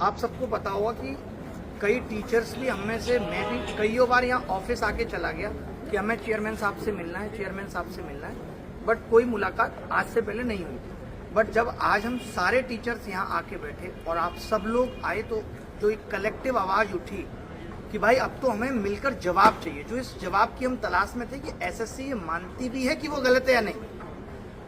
आप सबको पता होगा कि कई टीचर्स भी हम में से, मैं भी कई बार यहाँ ऑफिस आके चला गया कि हमें चेयरमैन साहब से मिलना है, चेयरमैन साहब से मिलना है, बट कोई मुलाकात आज से पहले नहीं हुई। बट जब आज हम सारे टीचर्स यहाँ आके बैठे और आप सब लोग आए तो जो एक कलेक्टिव आवाज उठी कि भाई अब तो हमें मिलकर जवाब चाहिए, जो इस जवाब की हम तलाश में थे कि एसएससी ये मानती भी है कि वो गलत है या नहीं,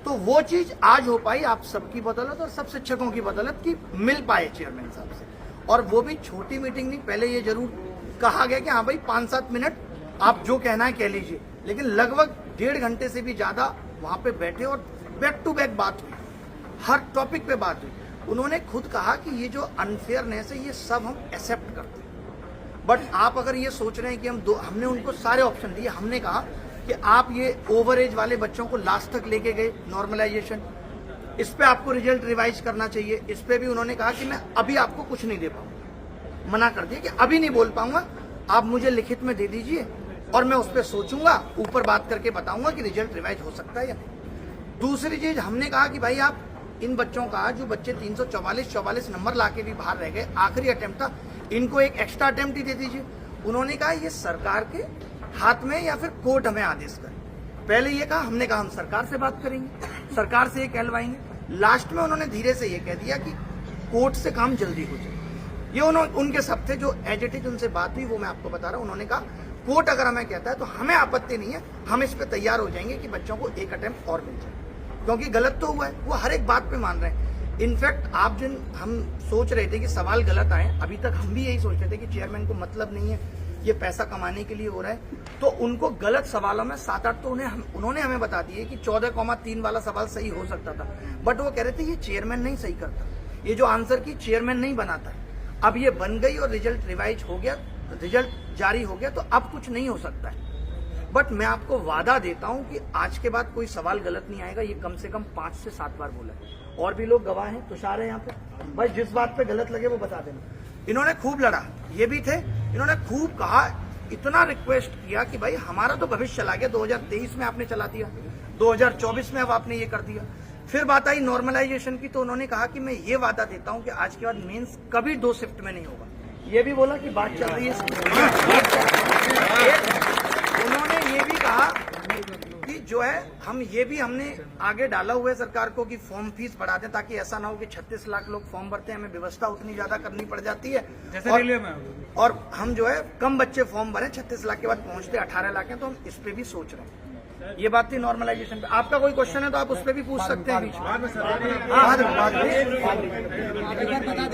तो वो चीज आज हो पाई आप सबकी बदौलत और सब शिक्षकों की बदौलत कि मिल पाए चेयरमैन साहब से। और वो भी छोटी मीटिंग नहीं, पहले ये जरूर कहा गया कि हाँ भाई 5-7 मिनट आप जो कहना है कह लीजिए, लेकिन लगभग 1.5 घंटे से भी ज्यादा वहां पे बैठे और बैक टू बैक बात हुई, हर टॉपिक पे बात हुई। उन्होंने खुद कहा कि ये जो अनफेयरनेस है ये सब हम एक्सेप्ट करते हैं, बट आप अगर ये सोच रहे हैं कि हमने उनको सारे ऑप्शन दिए। हमने कहा कि आप ये ओवर एज वाले बच्चों को लास्ट तक लेके गए नॉर्मलाइजेशन, इस पे आपको रिजल्ट रिवाइज करना चाहिए। इस पे भी उन्होंने कहा कि मैं अभी आपको कुछ नहीं दे पाऊंगा, मना कर दिया कि अभी नहीं बोल पाऊंगा, आप मुझे लिखित में दे दीजिए और मैं उस पर सोचूंगा, ऊपर बात करके बताऊंगा कि रिजल्ट रिवाइज हो सकता है या नहीं। दूसरी चीज हमने कहा कि भाई आप इन बच्चों का, जो बच्चे 344 नंबर लाके भी बाहर रह गए, आखिरी अटेम्प्ट था, इनको एक एक्स्ट्रा अटेम्प्ट ही दे दीजिए। उन्होंने कहा ये सरकार के हाथ में या फिर कोर्ट हमें आदेश करे। पहले ये कहा, हमने कहा हम सरकार से बात करेंगे, सरकार से ये कहलवाएंगे। लास्ट में उन्होंने धीरे से ये कह दिया कि कोर्ट से काम जल्दी हो जाए। ये उनके सब थे, जो एज इट इज उनसे बात हुई वो मैं आपको बता रहा हूं। उन्होंने कहा कोर्ट अगर हमें कहता है तो हमें आपत्ति नहीं है, हम इस पे तैयार हो जाएंगे कि बच्चों को एक अटेम्प्ट और मिल जाए, क्योंकि गलत तो हुआ है, वो हर एक बात पे मान रहे हैं। इनफैक्ट आप जिन हम सोच रहे थे कि सवाल गलत आए, अभी तक हम भी यही सोचते थे कि चेयरमैन को मतलब नहीं है, ये पैसा कमाने के लिए हो रहा है, तो उनको गलत सवालों में 7-8 तो उन्होंने हमें बता दिए कि 14,3 वाला सवाल सही हो सकता था, बट वो कह रहे थे ये चेयरमैन नहीं सही करता, ये जो आंसर की चेयरमैन नहीं बनाता है। अब ये बन गई और रिजल्ट रिवाइज हो गया, रिजल्ट जारी हो गया, तो अब कुछ नहीं हो सकता है। बट मैं आपको वादा देता हूं कि आज के बाद कोई सवाल गलत नहीं आएगा। ये कम से कम 5 से 7 बार बोला है, और भी लोग गवाह हैं, तुषार है यहाँ पे, भाई जिस बात पे गलत लगे वो बता देना। इन्होंने खूब लड़ा, ये भी थे, इन्होंने खूब कहा, इतना रिक्वेस्ट किया कि भाई हमारा तो भविष्य चला गया, 2023 में आपने चला दिया, 2024 में अब आपने ये कर दिया। फिर बात आई नॉर्मलाइजेशन की, तो उन्होंने कहा कि मैं ये वादा देता हूं कि आज के बाद मेंस कभी 2 शिफ्ट में नहीं होगा। ये भी बोला कि बात चल रही है इसकी। उन्होंने ये भी कहा कि जो है हमने आगे डाला हुआ है सरकार को कि फॉर्म फीस बढ़ा दें, ताकि ऐसा ना हो कि 36 लाख लोग फॉर्म भरते हैं, हमें व्यवस्था उतनी ज्यादा करनी पड़ जाती है, जैसे रेलवे में, और हम जो है कम बच्चे फॉर्म भरें, 36 लाख के बाद पहुंचते 18 लाख है, तो हम इस पे भी सोच रहे हैं। ये बात थी नॉर्मलाइजेशन पे। आपका कोई क्वेश्चन है तो आप उस पर भी पूछ सकते हैं बीच में।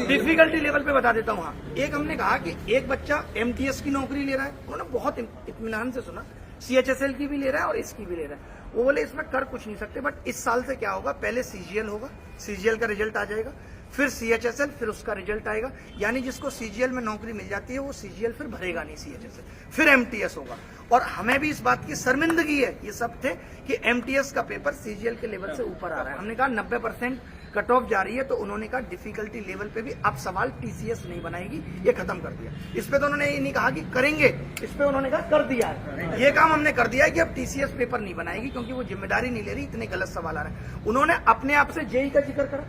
डिफिकल्टी लेवल पे बता देता हूँ। हाँ, एक हमने कहा कि एक बच्चा एमटीएस की नौकरी ले रहा है, उन्होंने बहुत इत्मीनान से सुना, सीएचएसएल की भी ले रहा है और इसकी भी ले रहा है। वो बोले इसमें कर कुछ नहीं सकते, बट इस साल से क्या होगा, पहले सीजीएल होगा, सीजीएल का रिजल्ट आ जाएगा, फिर सीएचएसएल, फिर उसका रिजल्ट आएगा, यानी जिसको सीजीएल में नौकरी मिल जाती है वो सीजीएल फिर भरेगा नहीं, सीएचएसएल, फिर एमटीएस होगा। और हमें भी इस बात की शर्मिंदगी है, ये सब थे, कि एमटीएस का पेपर सीजीएल के लेवल से ऊपर आ रहा है। हमने कहा 90% कट ऑफ जा रही है, तो उन्होंने कहा डिफिकल्टी लेवल पे भी अब सवाल टीसीएस नहीं बनाएगी, ये खत्म कर दिया। इस पे तो उन्होंने ये नहीं कहा कि करेंगे, इस पे उन्होंने कहा कर दिया है, ये काम हमने कर दिया है कि अब टीसीएस पेपर नहीं बनाएगी, क्योंकि वो जिम्मेदारी नहीं ले रही, इतने गलत सवाल आ रहे हैं। उन्होंने अपने आप से जेई का जिक्र करा,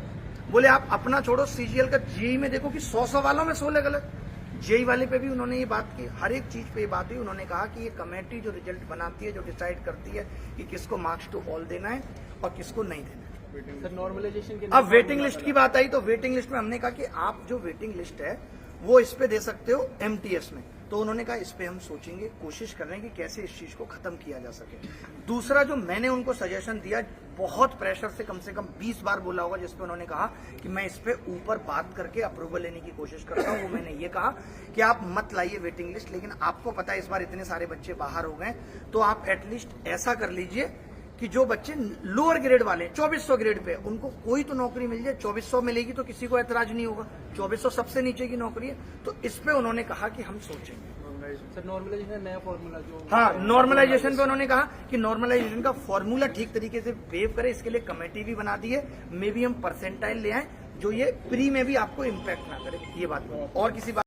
बोले आप अपना छोड़ो, सीजीएल का जेई में देखो कि 100 सवालों में 16 गलत। जेई वाले पे भी उन्होंने ये बात की, हर एक चीज पे ये बात हुई। उन्होंने कहा कि ये कमेटी जो रिजल्ट बनाती है, जो डिसाइड करती है कि किसको मार्क्स टू ऑल देना है और किसको नहीं देना है। सर नॉर्मलाइजेशन के अब वेटिंग लिस्ट की बात आई, तो वेटिंग लिस्ट में हमने कहा कि आप जो वेटिंग लिस्ट है वो इस पे दे सकते हो एमटीएस में, तो उन्होंने कहा इस पे हम सोचेंगे, कोशिश कर रहे हैं कि कैसे इस चीज को खत्म किया जा सके। दूसरा जो मैंने उनको सजेशन दिया, बहुत प्रेशर से कम 20 बार बोला होगा, जिसपे उन्होंने कहा कि मैं इस पे ऊपर बात करके अप्रूवल लेने की कोशिश करता हूँ, वो मैंने ये कहा कि आप मत लाइए वेटिंग लिस्ट, लेकिन आपको पता है इस बार इतने सारे बच्चे बाहर हो गए, तो आप एटलीस्ट ऐसा कर लीजिए कि जो बच्चे लोअर ग्रेड वाले 2400 ग्रेड पे, उनको कोई तो नौकरी मिल जाए। 2400 मिलेगी तो किसी को ऐतराज नहीं होगा, 2400 सबसे नीचे की नौकरी है, तो इस पे उन्होंने कहा कि हम सोचेंगे। सर नॉर्मलाइजेशन नया फॉर्मूला जो, हाँ, नॉर्मलाइजेशन पे उन्होंने कहा कि नॉर्मलाइजेशन का फॉर्मूला ठीक तरीके से वेव करे, इसके लिए कमेटी भी बना दी है, मे बी हम परसेंटाइल ले आए जो ये प्री में भी आपको इम्पैक्ट ना करे, ये बात। और किसी बात